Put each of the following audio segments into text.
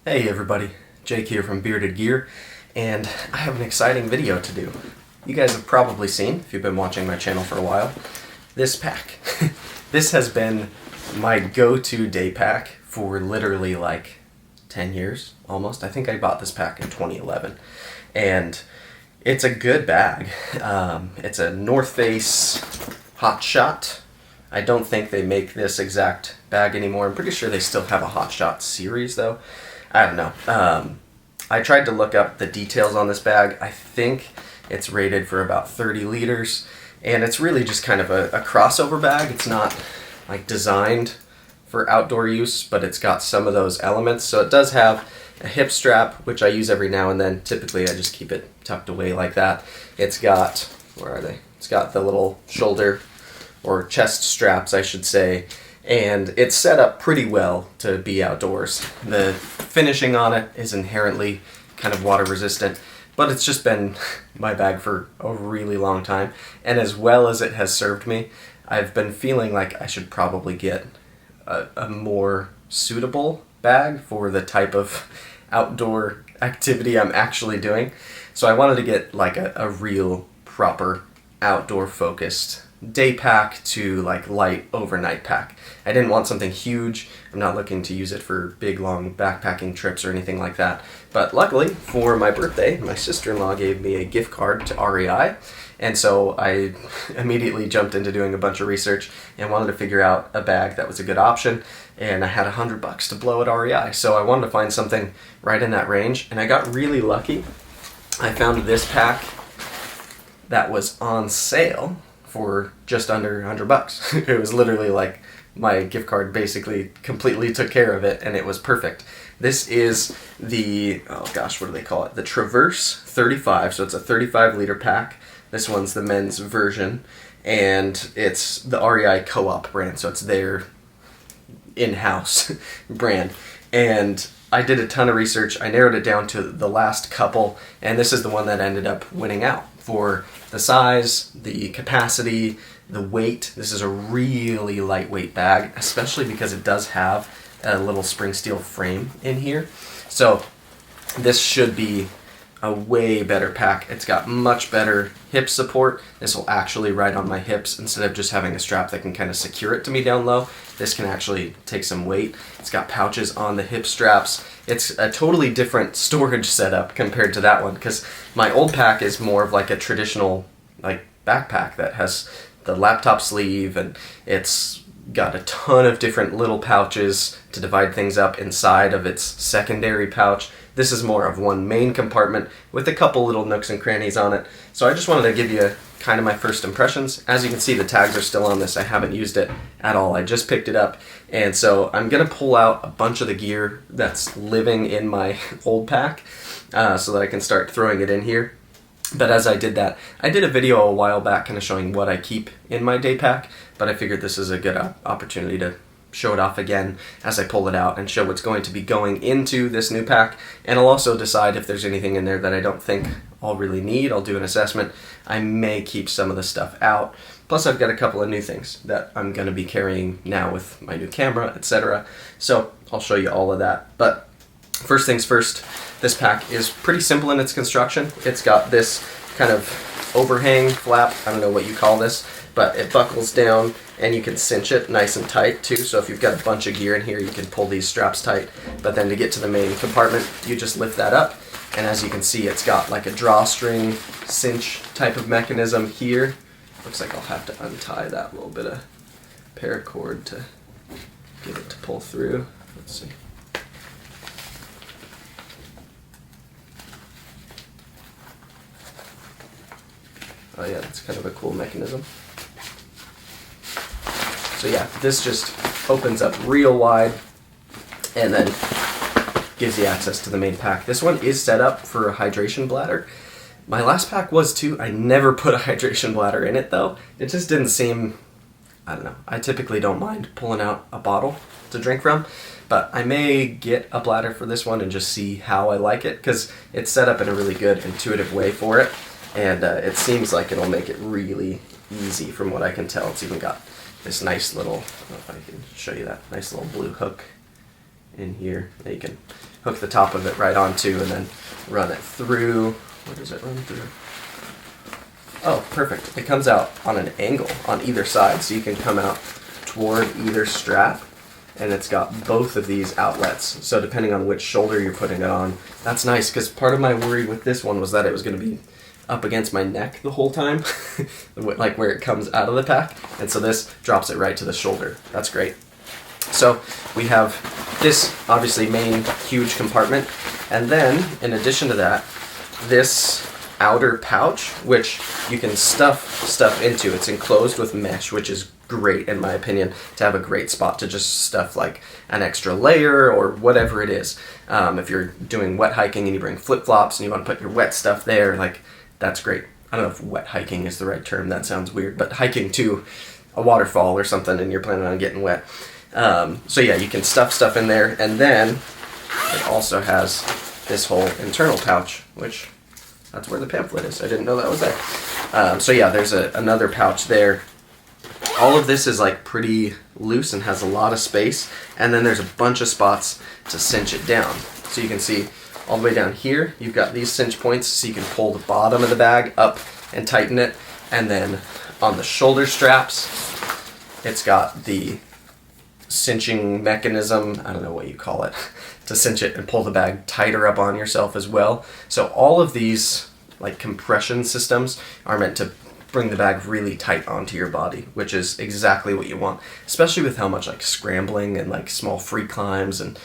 Hey everybody, Jake here from Bearded Gear, and I have an exciting video to do. You guys have probably seen, if you've been watching my channel for a while, this pack. This has been my go-to day pack for literally like 10 years, almost. I think I bought this pack in 2011, and it's a good bag. It's a North Face Hot Shot. I don't think they make this exact bag anymore. I'm pretty sure they still have a Hot Shot series though. I don't know. I tried to look up the details on this bag. I think it's rated for about 30 liters, and it's really just kind of a crossover bag. It's not like designed for outdoor use, but it's got some of those elements. So it does have a hip strap, which I use every now and then. Typically I just keep it tucked away like that. It's got, where are they? It's got the little shoulder or chest straps, I should say, and it's set up pretty well to be outdoors. The finishing on it is inherently kind of water resistant, but it's just been my bag for a really long time, and as well as it has served me, I've been feeling like I should probably get a more suitable bag for the type of outdoor activity I'm actually doing. So I wanted to get like a real proper outdoor focused day pack to like light overnight pack. I didn't want something huge. I'm not looking to use it for big long backpacking trips or anything like that. But luckily for my birthday, my sister-in-law gave me a gift card to REI, and so I immediately jumped into doing a bunch of research and wanted to figure out a bag that was a good option, and I had $100 to blow at REI, so I wanted to find something right in that range, and I got really lucky. I found this pack that was on sale for just under $100. It was literally like my gift card basically completely took care of it, and it was perfect. This is the, oh gosh, what do they call it? The Traverse 35, so it's a 35 liter pack. This one's the men's version, and it's the REI Co-op brand, so it's their in-house brand. And I did a ton of research. I narrowed it down to the last couple, and this is the one that ended up winning out for the size, the capacity, the weight. This is a really lightweight bag, especially because it does have a little spring steel frame in here. So this should be a way better pack. It's got much better hip support. This will actually ride on my hips instead of just having a strap that can kind of secure it to me down low. This can actually take some weight. It's got pouches on the hip straps. It's a totally different storage setup compared to that one, because my old pack is more of like a traditional like backpack that has the laptop sleeve, and it's got a ton of different little pouches to divide things up inside of its secondary pouch. This is more of one main compartment with a couple little nooks and crannies on it. So I just wanted to give you kind of my first impressions. As you can see, the tags are still on this. I haven't used it at all. I just picked it up. And so I'm going to pull out a bunch of the gear that's living in my old pack so that I can start throwing it in here. But as I did that, I did a video a while back kind of showing what I keep in my day pack, but I figured this is a good opportunity to show it off again as I pull it out and show what's going to be going into this new pack. And I'll also decide if there's anything in there that I don't think I'll really need. I'll do an assessment. I may keep some of the stuff out. Plus I've got a couple of new things that I'm going to be carrying now with my new camera, etc. So I'll show you all of that. But first things first, this pack is pretty simple in its construction. It's got this kind of overhang flap, I don't know what you call this, but it buckles down and you can cinch it nice and tight too. So if you've got a bunch of gear in here, you can pull these straps tight. But then to get to the main compartment, you just lift that up. And as you can see, it's got like a drawstring cinch type of mechanism here. Looks like I'll have to untie that little bit of paracord to get it to pull through. Let's see. Oh yeah, that's kind of a cool mechanism. So yeah, this just opens up real wide and then gives you access to the main pack. This one is set up for a hydration bladder. My last pack was too. I never put a hydration bladder in it though. It just didn't seem, I don't know. I typically don't mind pulling out a bottle to drink from, but I may get a bladder for this one and just see how I like it, because it's set up in a really good intuitive way for it. And it seems like it'll make it really easy from what I can tell. It's even got this nice little, I don't know if I can show you that, nice little blue hook in here that you can hook the top of it right onto and then run it through. Where does it run through? Oh, perfect. It comes out on an angle on either side, so you can come out toward either strap, and it's got both of these outlets. So depending on which shoulder you're putting it on, that's nice, because part of my worry with this one was that it was going to be up against my neck the whole time, like where it comes out of the pack, and so this drops it right to the shoulder. That's great. So we have this obviously main huge compartment, and then in addition to that, this outer pouch, which you can stuff into. It's enclosed with mesh, which is great in my opinion to have a great spot to just stuff like an extra layer or whatever it is. If you're doing wet hiking and you bring flip-flops and you want to put your wet stuff there, like, that's great. I don't know if wet hiking is the right term, that sounds weird, but hiking to a waterfall or something and you're planning on getting wet. So yeah, you can stuff in there, and then it also has this whole internal pouch, which that's where the pamphlet is. I didn't know that was there. So yeah, there's another pouch there. All of this is like pretty loose and has a lot of space, and then there's a bunch of spots to cinch it down. So you can see all the way down here, you've got these cinch points so you can pull the bottom of the bag up and tighten it, and then on the shoulder straps, it's got the cinching mechanism, I don't know what you call it, to cinch it and pull the bag tighter up on yourself as well. So all of these like compression systems are meant to bring the bag really tight onto your body, which is exactly what you want, especially with how much like scrambling and like small free climbs and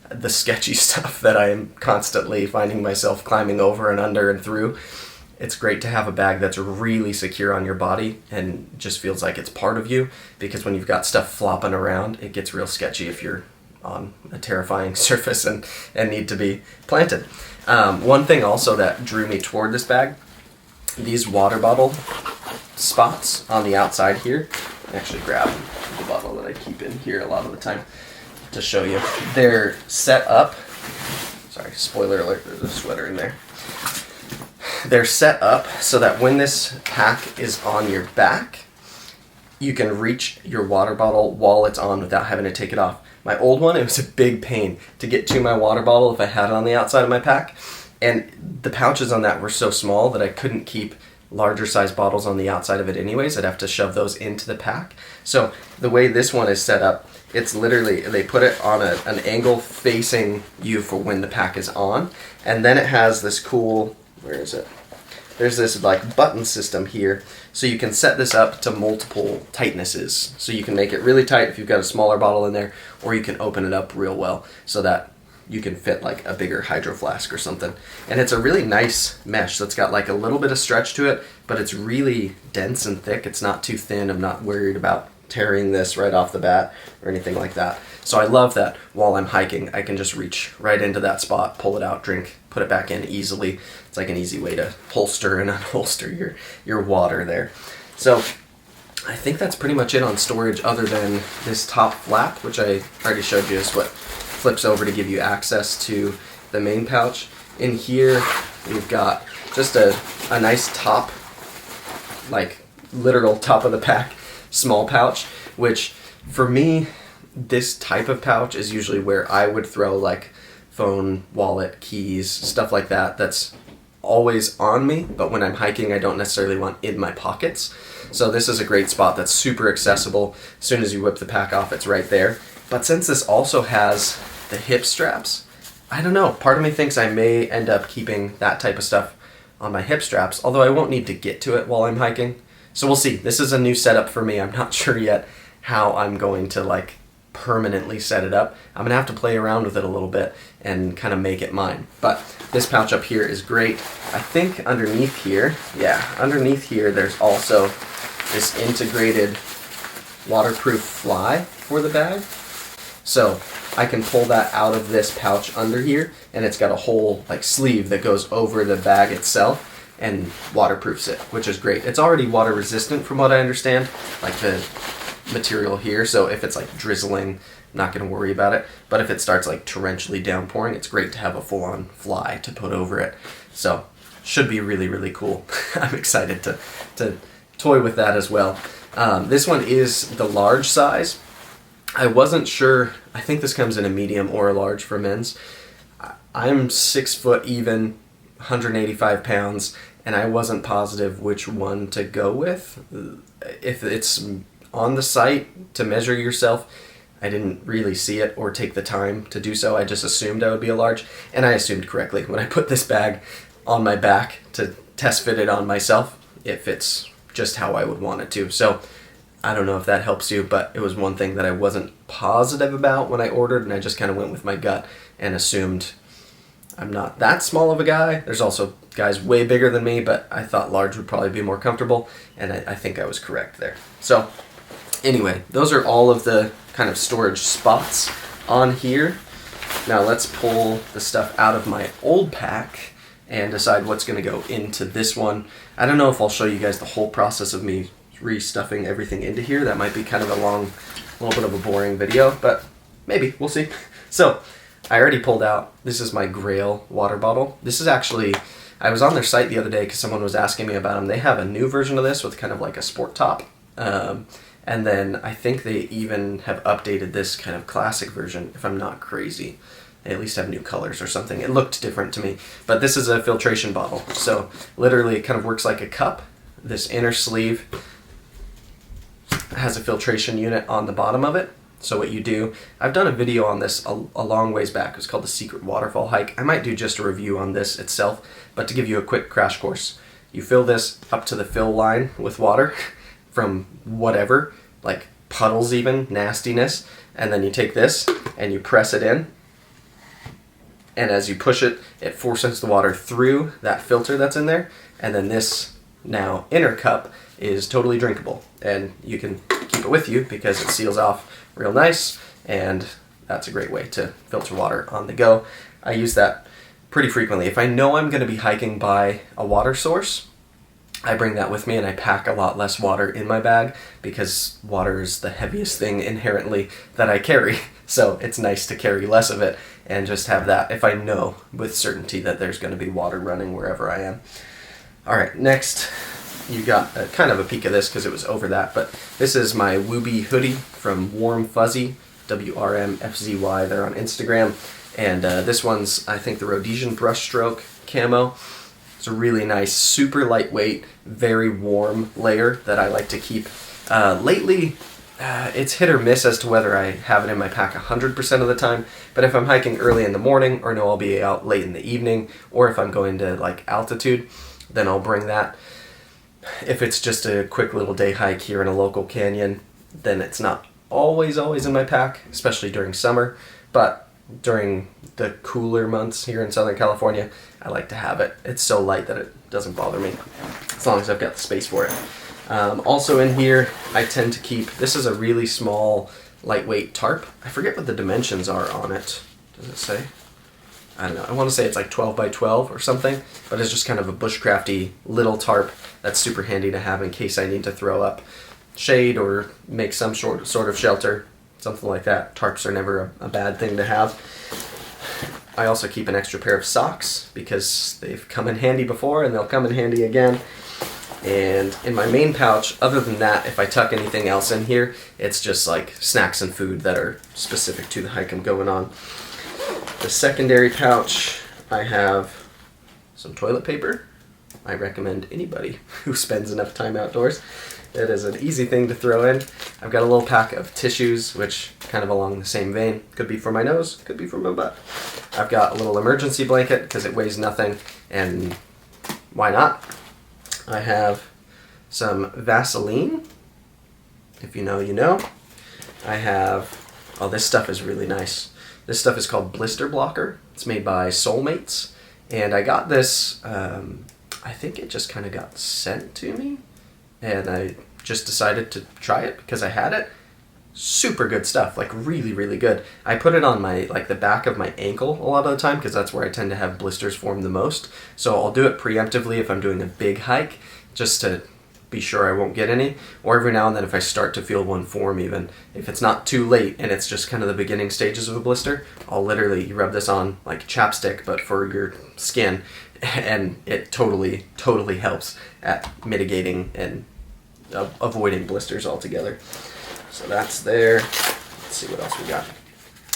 the sketchy stuff that I am constantly finding myself climbing over and under and through. It's great to have a bag that's really secure on your body and just feels like it's part of you, because when you've got stuff flopping around, it gets real sketchy if you're on a terrifying surface and need to be planted. One thing also that drew me toward this bag, these water bottle spots on the outside here. I actually grab the bottle that I keep in here a lot of the time to show you. They're set up, sorry, spoiler alert, there's a sweater in there. They're set up so that when this pack is on your back, you can reach your water bottle while it's on without having to take it off. My old one, it was a big pain to get to my water bottle if I had it on the outside of my pack, and the pouches on that were so small that I couldn't keep larger size bottles on the outside of it anyways. I'd have to shove those into the pack. So the way this one is set up, it's literally, they put it on an angle facing you for when the pack is on, and then it has this cool, where is it? There's this like button system here, so you can set this up to multiple tightnesses. So you can make it really tight if you've got a smaller bottle in there, or you can open it up real well so that you can fit like a bigger hydro flask or something. And it's a really nice mesh that's got like a little bit of stretch to it, but it's really dense and thick. It's not too thin. I'm not worried about tearing this right off the bat or anything like that. So I love that while I'm hiking, I can just reach right into that spot, pull it out, drink, put it back in easily. It's like an easy way to holster and unholster your water there. So I think that's pretty much it on storage, other than this top flap, which I already showed you is what flips over to give you access to the main pouch. In here, we've got just a nice top, like literal top of the pack, small pouch, which for me, this type of pouch is usually where I would throw like phone, wallet, keys, stuff like that. That's always on me, but when I'm hiking, I don't necessarily want in my pockets. So this is a great spot that's super accessible. As soon as you whip the pack off, it's right there. But since this also has the hip straps, I don't know, part of me thinks I may end up keeping that type of stuff on my hip straps, although I won't need to get to it while I'm hiking. So we'll see. This is a new setup for me. I'm not sure yet how I'm going to like permanently set it up. I'm gonna have to play around with it a little bit and kind of make it mine. But this pouch up here is great. I think underneath here, underneath here there's also this integrated waterproof fly for the bag. So I can pull that out of this pouch under here, and it's got a whole like sleeve that goes over the bag itself and waterproofs it, which is great. It's already water resistant from what I understand, like the material here, so if it's like drizzling, I'm not going to worry about it. But if it starts like torrentially downpouring, it's great to have a full-on fly to put over it. So should be really, really cool. I'm excited to toy with that as well. This one is the large size. I wasn't sure, I think this comes in a medium or a large for men's. I'm 6 foot even, 185 pounds, and I wasn't positive which one to go with. If it's on the site to measure yourself, I didn't really see it or take the time to do so. I just assumed I would be a large, and I assumed correctly. When I put this bag on my back to test fit it on myself, it fits just how I would want it to. So I don't know if that helps you, but it was one thing that I wasn't positive about when I ordered, and I just kind of went with my gut and assumed I'm not that small of a guy. There's also guys way bigger than me, but I thought large would probably be more comfortable, and I think I was correct there. So anyway, those are all of the kind of storage spots on here. Now let's pull the stuff out of my old pack and decide what's going to go into this one. I don't know if I'll show you guys the whole process of me restuffing everything into here. That might be kind of a little bit of a boring video, but maybe, we'll see. So I already pulled out, this is my Grail water bottle. This is actually, I was on their site the other day because someone was asking me about them. They have a new version of this with kind of like a sport top. And then I think they even have updated this kind of classic version, if I'm not crazy. They at least have new colors or something. It looked different to me. But this is a filtration bottle. So literally it kind of works like a cup. This inner sleeve has a filtration unit on the bottom of it. So what you do, I've done a video on this a long ways back. It's called the Secret Waterfall Hike. I might do just a review on this itself, but to give you a quick crash course, you fill this up to the fill line with water from whatever, like puddles even, nastiness, and then you take this and you press it in, and as you push it, it forces the water through that filter that's in there, and then this now inner cup is totally drinkable, and you can keep it with you because it seals off real nice, and that's a great way to filter water on the go. I use that pretty frequently. If I know I'm going to be hiking by a water source, I bring that with me, and I pack a lot less water in my bag because water is the heaviest thing inherently that I carry. So it's nice to carry less of it and just have that if I know with certainty that there's going to be water running wherever I am. All right, next you got kind of a peek of this because it was over that, but this is my Wooby hoodie from Warm Fuzzy, WRMFZY. They're on Instagram, and this one's, I think, the Rhodesian brushstroke camo. It's a really nice, super lightweight, very warm layer that I like to keep. Lately, it's hit or miss as to whether I have it in my pack 100% of the time, but if I'm hiking early in the morning, or know I'll be out late in the evening, or if I'm going to like altitude, then I'll bring that. If it's just a quick little day hike here in a local canyon, then it's not always in my pack, especially during summer, but during the cooler months here in Southern California, I like to have it. It's so light that it doesn't bother me, as long as I've got the space for it. Also in here, I tend to keep, this is a really small, lightweight tarp. I forget what the dimensions are on it. Does it say? I don't know. I want to say it's like 12 by 12 or something, but it's just kind of a bushcrafty little tarp that's super handy to have in case I need to throw up shade or make some sort of shelter, something like that. Tarps are never a bad thing to have. I also keep an extra pair of socks because they've come in handy before and they'll come in handy again. And in my main pouch, other than that, if I tuck anything else in here, it's just like snacks and food that are specific to the hike I'm going on. The secondary pouch, I have some toilet paper. I recommend anybody who spends enough time outdoors. It is an easy thing to throw in. I've got a little pack of tissues, which kind of along the same vein. Could be for my nose, could be for my butt. I've got a little emergency blanket because it weighs nothing, and why not? I have some Vaseline. If you know, you know. I have, oh, this stuff is really nice. This stuff is called Blister Blocker. It's made by Soulmates. And I got this, I think it just kind of got sent to me. And I just decided to try it because I had it. Super good stuff, like really, really good. I put it on my, like the back of my ankle a lot of the time because that's where I tend to have blisters form the most. So I'll do it preemptively if I'm doing a big hike, just to be sure I won't get any. Or every now and then if I start to feel one form even. If it's not too late and it's just kind of the beginning stages of a blister, I'll literally rub this on like chapstick but for your skin, and it totally helps at mitigating and avoiding blisters altogether. So that's there. Let's see what else we got.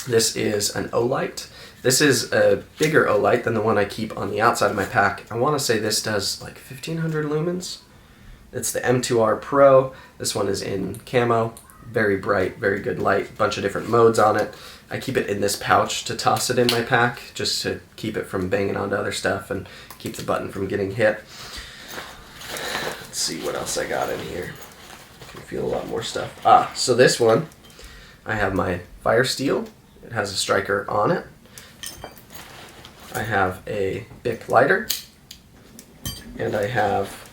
This is an Olight. This is a bigger Olight than the one I keep on the outside of my pack. I want to say this does like 1500 lumens. It's the M2R Pro. This one is in camo, very bright, very good light, bunch of different modes on it. I keep it in this pouch to toss it in my pack, just to keep it from banging onto other stuff and keep the button from getting hit. Let's see what else I got in here. I can feel a lot more stuff. So this one, I have my Fire Steel. It has a striker on it. I have a Bic lighter, and I have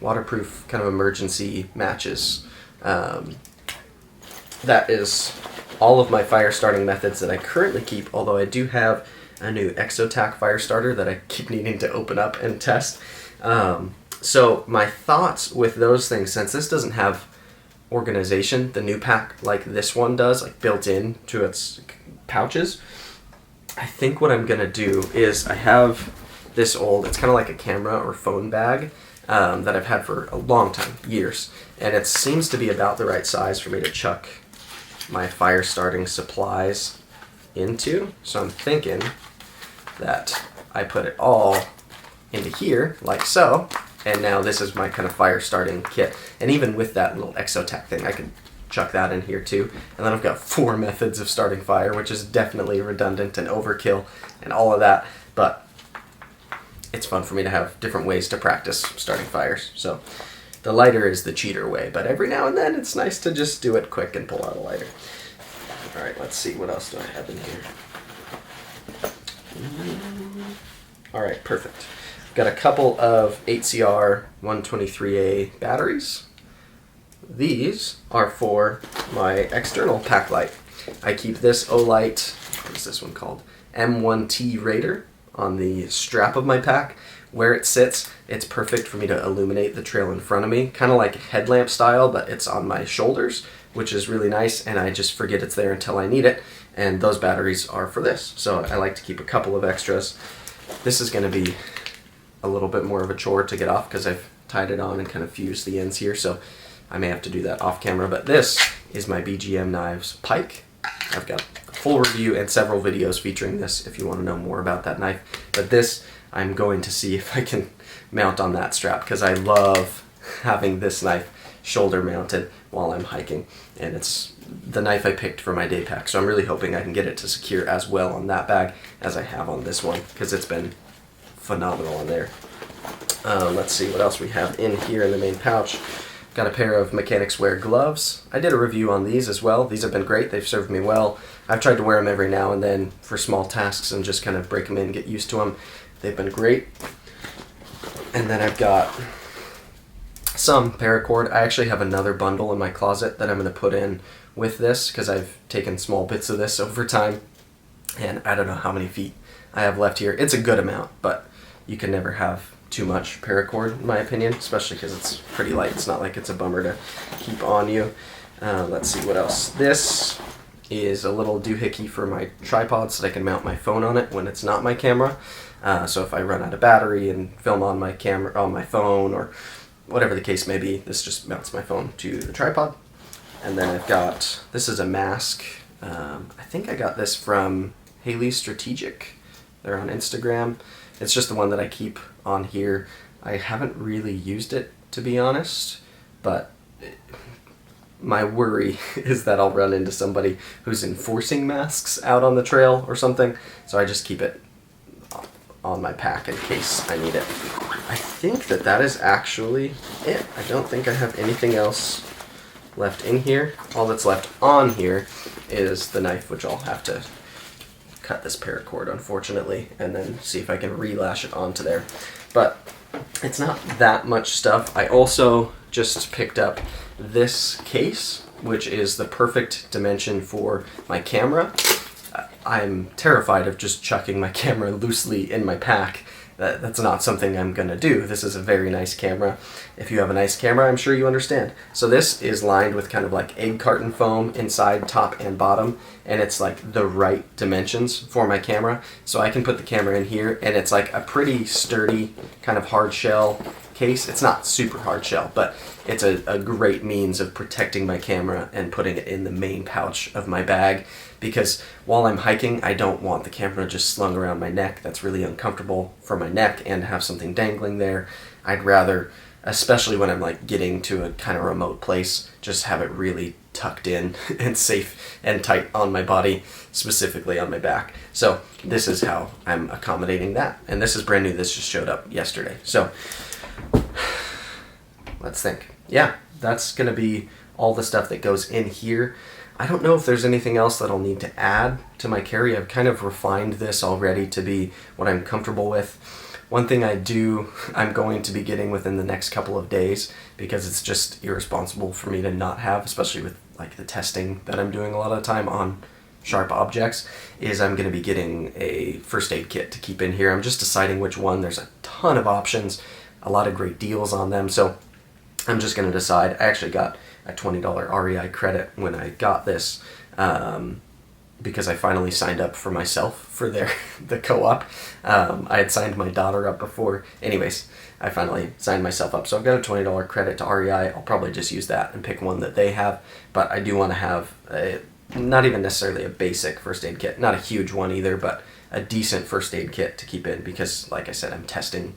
waterproof kind of emergency matches. That is all of my fire starting methods that I currently keep, although I do have a new Exotac fire starter that I keep needing to open up and test. So my thoughts with those things, since this doesn't have organization, the new pack like this one does, like built in to its pouches, I think what I'm gonna do is I have this old, it's kind of like a camera or phone bag that I've had for a long time, years, and it seems to be about the right size for me to chuck my fire starting supplies into. So I'm thinking that I put it all into here, like so, and now this is my kind of fire starting kit. And even with that little Exotac thing, I could chuck that in here too. And then I've got 4 methods of starting fire, which is definitely redundant and overkill and all of that, but it's fun for me to have different ways to practice starting fires. So the lighter is the cheater way, but every now and then it's nice to just do it quick and pull out a lighter. All right, let's see, what else do I have in here? All right, perfect. I've got a couple of 8CR 123A batteries. These are for my external pack light. I keep this Olight, what is this one called? M1T Raider on the strap of my pack. Where it sits, it's perfect for me to illuminate the trail in front of me, kind of like headlamp style, but it's on my shoulders, which is really nice, and I just forget it's there until I need it, and those batteries are for this. So I like to keep a couple of extras. This is going to be a little bit more of a chore to get off because I've tied it on and kind of fused the ends here, so I may have to do that off camera, but this is my BGM Knives Pike. I've got a full review and several videos featuring this if you want to know more about that knife, but this I'm going to see if I can mount on that strap because I love having this knife shoulder mounted while I'm hiking, and it's the knife I picked for my day pack, so I'm really hoping I can get it to secure as well on that bag as I have on this one because it's been phenomenal on there. Let's see what else we have in here in the main pouch. Got a pair of Mechanics Wear gloves. I did a review on these as well. These have been great. They've served me well. I've tried to wear them every now and then for small tasks and just kind of break them in, get used to them. They've been great. And then I've got some paracord. I actually have another bundle in my closet that I'm going to put in with this because I've taken small bits of this over time, and I don't know how many feet I have left here. It's a good amount, but you can never have too much paracord in my opinion, especially because it's pretty light. It's not like it's a bummer to keep on you. Let's see what else. This is a little doohickey for my tripod so that I can mount my phone on it when it's not my camera. So if I run out of battery and film on my camera, on my phone, or whatever the case may be, this just mounts my phone to the tripod. And then I've got, this is a mask. I think I got this from Haley Strategic. They're on Instagram. It's just the one that I keep on here. I haven't really used it, to be honest, but my worry is that I'll run into somebody who's enforcing masks out on the trail or something, so I just keep it on my pack in case I need it. I think that that is actually it. I don't think I have anything else left in here. All that's left on here is the knife, which I'll have to cut this paracord, unfortunately, and then see if I can relash it onto there. But it's not that much stuff. I also just picked up this case, which is the perfect dimension for my camera. I'm terrified of just chucking my camera loosely in my pack. That's not something I'm gonna do. This is a very nice camera. If you have a nice camera, I'm sure you understand. So this is lined with kind of like egg carton foam inside, top and bottom, and it's like the right dimensions for my camera. So I can put the camera in here, and it's like a pretty sturdy, kind of hard shell case. It's not super hard shell, but it's a great means of protecting my camera and putting it in the main pouch of my bag, because while I'm hiking, I don't want the camera just slung around my neck. That's really uncomfortable for my neck, and have something dangling there. I'd rather, especially when I'm like getting to a kind of remote place, just have it really tucked in and safe and tight on my body, specifically on my back. So this is how I'm accommodating that. And this is brand new. This just showed up yesterday. So let's think. Yeah, that's going to be all the stuff that goes in here. I don't know if there's anything else that I'll need to add to my carry. I've kind of refined this already to be what I'm comfortable with. One thing I'm going to be getting within the next couple of days, because it's just irresponsible for me to not have, especially with like the testing that I'm doing a lot of the time on sharp objects, is I'm going to be getting a first aid kit to keep in here. I'm just deciding which one. There's a ton of options, a lot of great deals on them, so I'm just going to decide. I actually got a $20 REI credit when I got this, because I finally signed up for myself for the co-op. I had signed my daughter up before. Anyways, I finally signed myself up. So I've got a $20 credit to REI. I'll probably just use that and pick one that they have. But I do want to have not even necessarily a basic first aid kit, not a huge one either, but a decent first aid kit to keep in, because like I said, I'm testing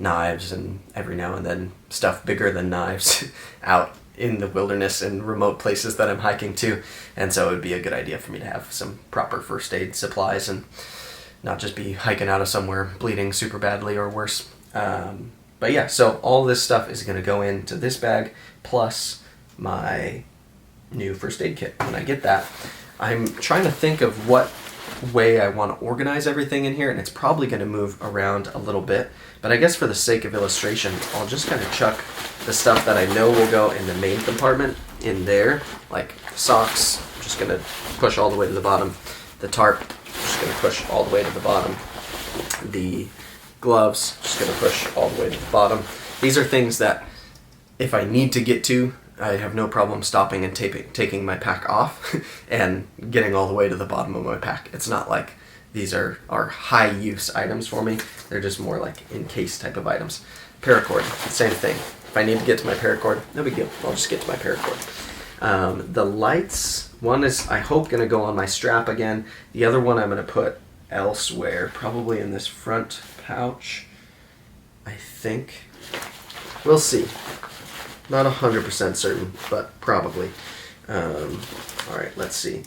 knives and every now and then stuff bigger than knives out in the wilderness and remote places that I'm hiking to, and so it would be a good idea for me to have some proper first aid supplies and not just be hiking out of somewhere bleeding super badly or worse. But yeah, so all this stuff is going to go into this bag, plus my new first aid kit when I get that. I'm trying to think of what way I want to organize everything in here, and it's probably going to move around a little bit, but I guess for the sake of illustration, I'll just kind of chuck the stuff that I know will go in the main compartment in there, like socks, I'm just going to push all the way to the bottom. The tarp, just going to push all the way to the bottom. The gloves, just going to push all the way to the bottom. These are things that if I need to get to, I have no problem stopping and taking my pack off and getting all the way to the bottom of my pack. It's not like these are high use items for me. They're just more like in case type of items. Paracord, same thing. If I need to get to my paracord, no big deal. I'll just get to my paracord. The lights, one is, I hope, going to go on my strap again. The other one I'm going to put elsewhere, probably in this front pouch, I think. We'll see. Not 100% certain, but probably. Alright, let's see.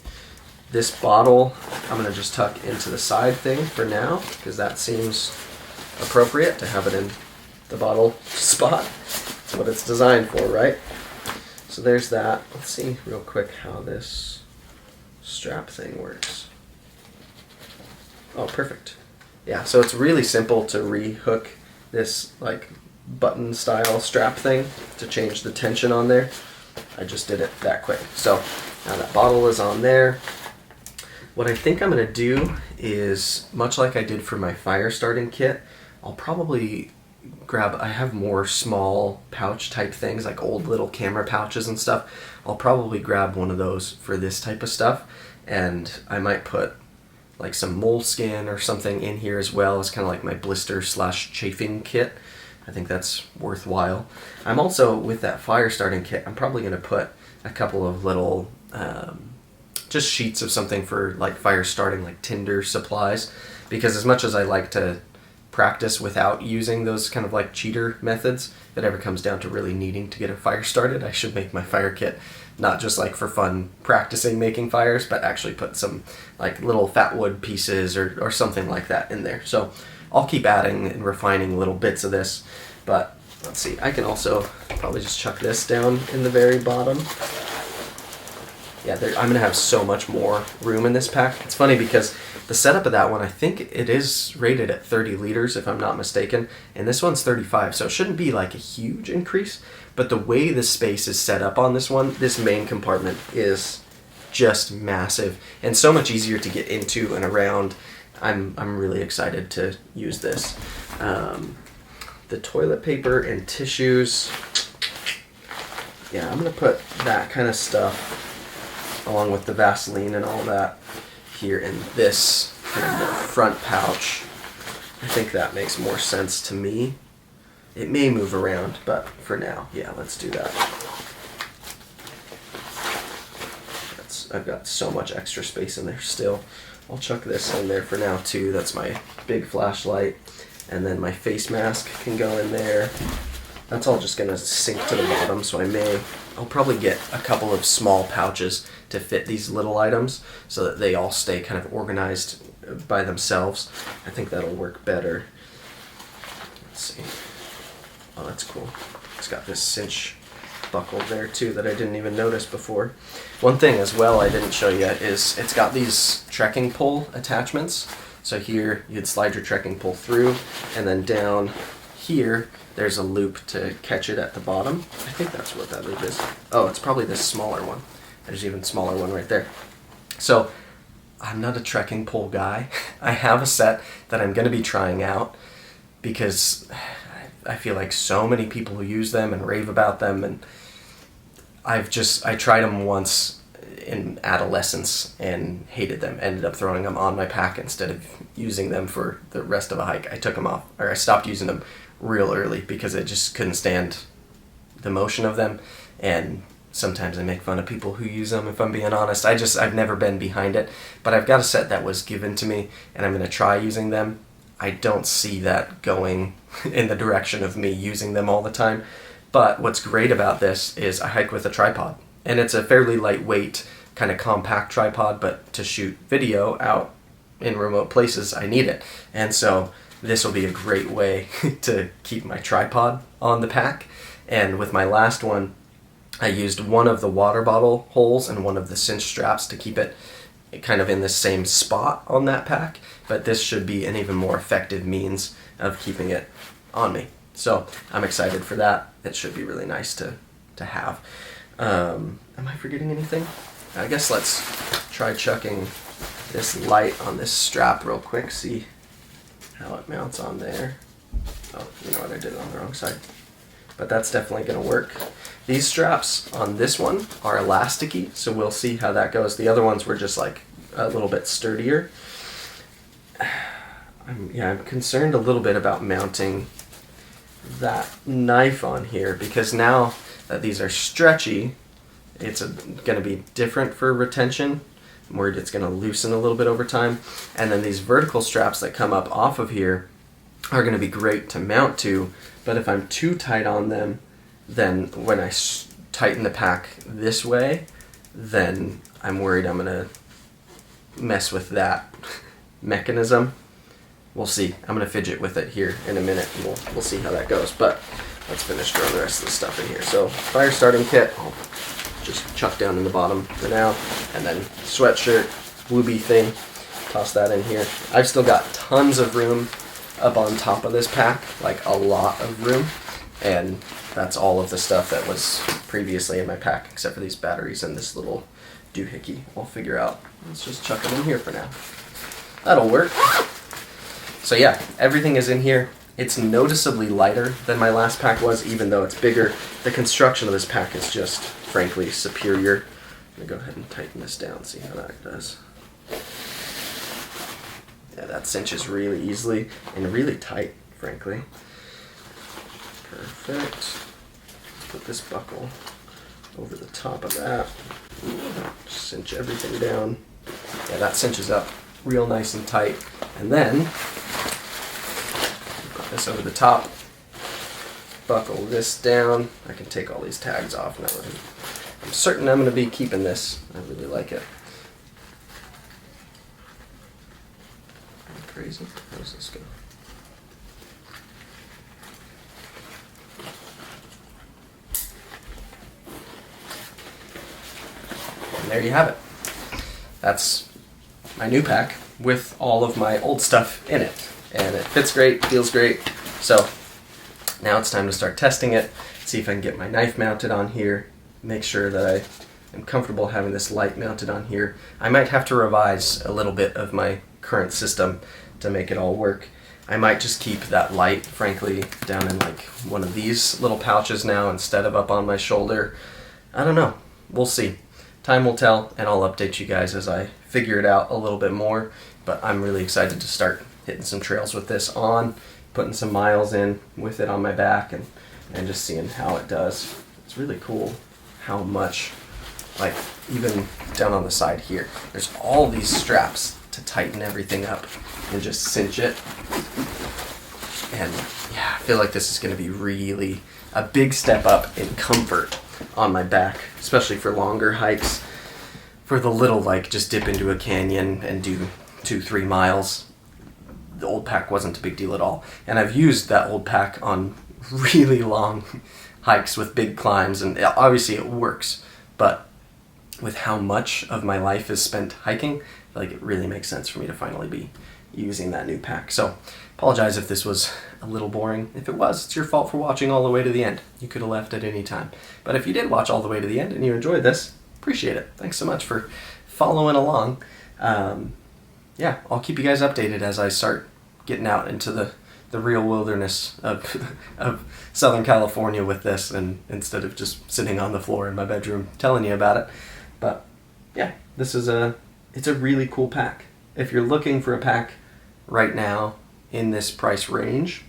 This bottle, I'm going to just tuck into the side thing for now, because that seems appropriate to have it in the bottle spot. That's what it's designed for, right? So there's that. Let's see real quick how this strap thing works. Oh, perfect. Yeah, so it's really simple to re-hook this like button style strap thing to change the tension on there. I just did it that quick. So now that bottle is on there. What I think I'm going to do is, much like I did for my fire starting kit, I'll probably grab, I have more small pouch type things, like old little camera pouches and stuff. I'll probably grab one of those for this type of stuff, and I might put like some moleskin or something in here as well as kind of like my blister / chafing kit. I think that's worthwhile. I'm also, with that fire starting kit, I'm probably going to put a couple of little just sheets of something for like fire starting, like tinder supplies, because as much as I like to practice without using those kind of like cheater methods, if it ever comes down to really needing to get a fire started, I should make my fire kit not just like for fun practicing making fires, but actually put some like little fat wood pieces or something like that in there. So I'll keep adding and refining little bits of this, but let's see, I can also probably just chuck this down in the very bottom. Yeah, I'm going to have so much more room in this pack. It's funny because the setup of that one, I think it is rated at 30 liters if I'm not mistaken, and this one's 35, so it shouldn't be like a huge increase, but the way the space is set up on this one, this main compartment is just massive and so much easier to get into and around. I'm really excited to use this. The toilet paper and tissues, yeah, I'm going to put that kind of stuff along with the Vaseline and all that here in this kind of front pouch. I think that makes more sense to me. It may move around, but for now, yeah, let's do that. I've got so much extra space in there still. I'll chuck this in there for now too. That's my big flashlight. And then my face mask can go in there. That's all just gonna sink to the bottom, so I'll probably get a couple of small pouches to fit these little items so that they all stay kind of organized by themselves. I think that'll work better. Let's see. Oh, that's cool. It's got this cinch buckle there too that I didn't even notice before. One thing as well I didn't show you is it's got these trekking pole attachments. So here you'd slide your trekking pole through, and then down here there's a loop to catch it at the bottom. I think that's what that loop is. Oh, it's probably this smaller one. There's even smaller one right there. So I'm not a trekking pole guy. I have a set that I'm going to be trying out because I feel like so many people who use them and rave about them, and I tried them once in adolescence and hated them. Ended up throwing them on my pack instead of using them for the rest of a hike. I took them off, or I stopped using them real early because I just couldn't stand the motion of them. And sometimes I make fun of people who use them, if I'm being honest. I've never been behind it, but I've got a set that was given to me and I'm going to try using them. I don't see that going in the direction of me using them all the time. But what's great about this is I hike with a tripod, and it's a fairly lightweight, kind of compact tripod, but to shoot video out in remote places, I need it. And so this will be a great way to keep my tripod on the pack. And with my last one, I used one of the water bottle holes and one of the cinch straps to keep it kind of in the same spot on that pack. But this should be an even more effective means of keeping it on me. So I'm excited for that. It should be really nice to have. Am I forgetting anything? I guess let's try chucking this light on this strap real quick, see how it mounts on there. Oh, you know what, I did it on the wrong side. But that's definitely going to work. These straps on this one are elasticy, so we'll see how that goes. The other ones were just like a little bit sturdier. I'm concerned a little bit about mounting that knife on here, because now that these are stretchy, it's going to be different for retention. I'm worried it's going to loosen a little bit over time. And then these vertical straps that come up off of here are going to be great to mount to, but if I'm too tight on them, then when I tighten the pack this way, then I'm worried I'm going to mess with that mechanism. We'll see. I'm going to fidget with it here in a minute, and we'll see how that goes. But let's finish throwing the rest of the stuff in here. So fire starting kit, I'll just chuck down in the bottom for now. And then sweatshirt, Wooby thing, toss that in here. I've still got tons of room up on top of this pack, like a lot of room. And that's all of the stuff that was previously in my pack, except for these batteries and this little doohickey. We'll figure out. Let's just chuck them in here for now. That'll work. So yeah, everything is in here. It's noticeably lighter than my last pack was, even though it's bigger. The construction of this pack is just, frankly, superior. I'm going to go ahead and tighten this down, see how that does. Yeah, that cinches really easily and really tight, frankly. Perfect. Put this buckle over the top of that. Cinch everything down. Yeah, that cinches up real nice and tight. And then put this over the top, buckle this down. I can take all these tags off now. I'm certain I'm going to be keeping this. I really like it. Crazy. How does this go? And there you have it. That's my new pack with all of my old stuff in it. And it fits great, feels great. So now it's time to start testing it, see if I can get my knife mounted on here, make sure that I am comfortable having this light mounted on here. I might have to revise a little bit of my current system to make it all work. I might just keep that light, frankly, down in like one of these little pouches now instead of up on my shoulder. I don't know. We'll see. Time will tell, and I'll update you guys as I figure it out a little bit more. But I'm really excited to start hitting some trails with this on, putting some miles in with it on my back and just seeing how it does. It's really cool how much, like even down on the side here, there's all these straps to tighten everything up and just cinch it. And yeah, I feel like this is going to be really a big step up in comfort on my back, especially for longer hikes. For the little, like, just dip into a canyon and do 2-3 miles, the old pack wasn't a big deal at all. And I've used that old pack on really long hikes with big climbs, and obviously it works, but with how much of my life is spent hiking, I feel like it really makes sense for me to finally be using that new pack. So apologize if this was a little boring. If it was, it's your fault for watching all the way to the end. You could have left at any time. But if you did watch all the way to the end and you enjoyed this, appreciate it. Thanks so much for following along. Yeah, I'll keep you guys updated as I start getting out into the real wilderness of Southern California with this, and instead of just sitting on the floor in my bedroom telling you about it. But yeah, it's a really cool pack. If you're looking for a pack right now in this price range,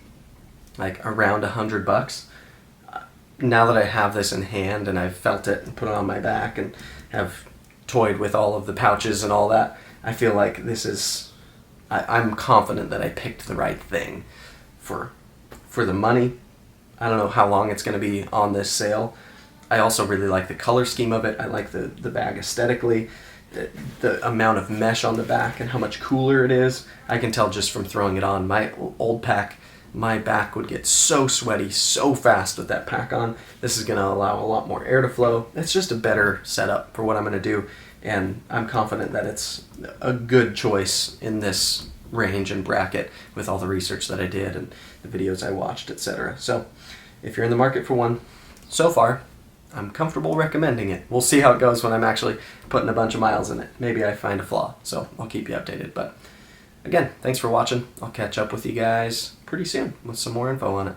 like around $100, now that I have this in hand and I've felt it and put it on my back and have toyed with all of the pouches and all that, I feel like this is, I'm confident that I picked the right thing for the money. I don't know how long it's going to be on this sale. I also really like the color scheme of it. I like the bag aesthetically, the amount of mesh on the back and how much cooler it is. I can tell just from throwing it on. My old pack, my back would get so sweaty so fast with that pack on. This is going to allow a lot more air to flow. It's just a better setup for what I'm going to do, and I'm confident that it's a good choice in this range and bracket with all the research that I did and the videos I watched, etc. So if you're in the market for one, so far I'm comfortable recommending it. We'll see how it goes when I'm actually putting a bunch of miles in it. Maybe I find a flaw, so I'll keep you updated. But again, thanks for watching. I'll catch up with you guys pretty soon with some more info on it.